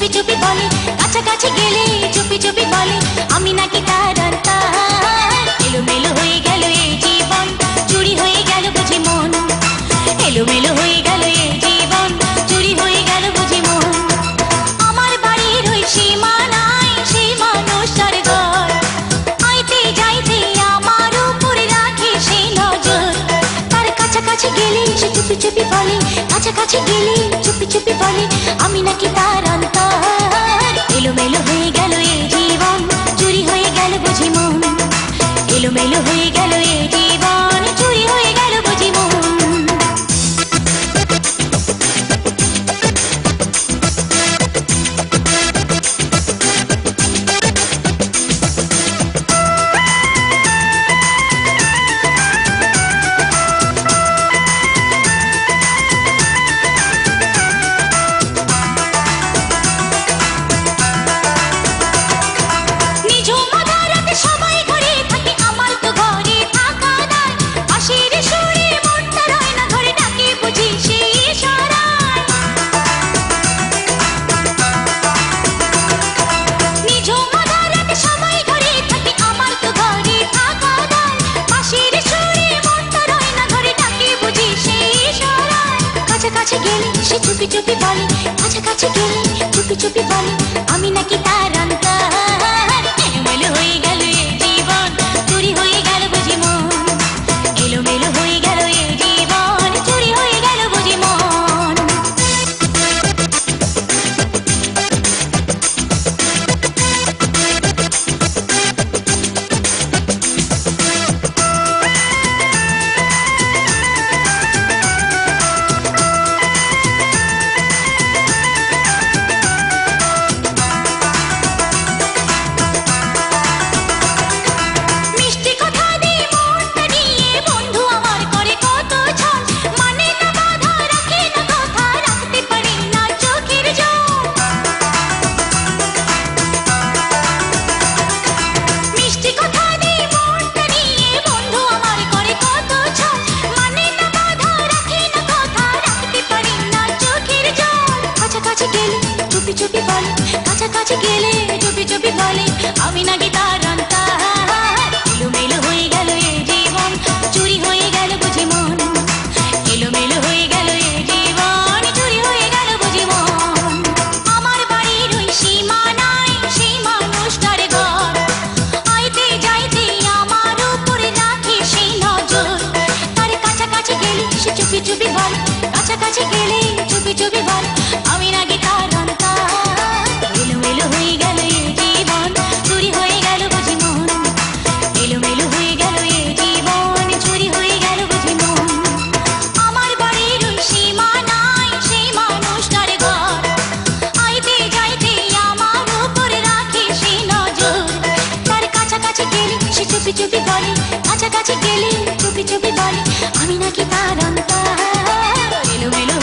চুপি চুপি বলে, কাছাকাছি গেলে চুপি চুপি বলে আমি নাকি তার অন্তর। এলোমেলো হয়ে গেল এই জীবন, চুরি হয়ে গেল বুঝি মন। এলোমেলো হয়ে গেল এই জীবন, চুরি হয়ে গেল বুঝি মন। আমার বাড়ির ওই সীমানায় সেই মানুষটার ঘর, আইতে যাইতে আমার উপরে রাখে সেই নজর। তার কাছাকাছি গেলে সে চুপি চুপি বলে, কাছাকাছি গেলে চুপি চুপি বলে আমি নাকি তার অন্তর। এলোমেলো হয়ে গেল এই জীবন, চুরি হয়ে গেল বুঝি মন। এলোমেলো হয়ে গেল এই জীবন, চুরি হয়ে গেল বুঝি মন। কাছাকাছি গেলে সে চুপি চুপি বলে, কাছাকাছি গেলে চুপি চুপি বলে আমি নাকি তার অন্তর। এলোমেলো হয়ে গেল এই জীবন, চুরি হয়ে গেল বুঝি মন। এলোমেলো হয়ে গেল এই জীবন, চুরি হয়ে গেল বুঝি মন। চুপি চুপি বলে, কাছাকাছি গেলে চুপি চুপি বলে আমি নাকি তার অন্তর। এলোমেলো হয়ে গেল এই জীবন, চুরি হয়ে গেল বুঝি মন। এলোমেলো হয়ে গেল এই জীবন, চুরি হয়ে গেল বুঝি মন। আমার বাড়ির ওই সীমানায় সেই মানুষটার ঘর, আইতে যাইতে আমার উপরে রাখে সেই নজর। তার কাছাকাছি গেলে সে চুপি চুপি বলে, কাছাকাছি গেলে চুপি চুপি বলে আমি নাকি তার অন্তর। এলোমেলো হয়ে গেল এই জীবন, চুরি হয়ে গেল বুঝি মন। এলোমেলো হয়ে গেল এই জীবন, চুরি হয়ে গেল বুঝি মন। আমার বাড়ির ওই সীমানায় সেই মানুষটার ঘর, আইতে যাইতে আমার উপরে রাখে সেই নজর। তার কাছাকাছি গেলে সে চুপি চুপি বলে, কাছাকাছি গেলে চুপি চুপি বলে আমি নাকি তার অন্তর। এলোমেলো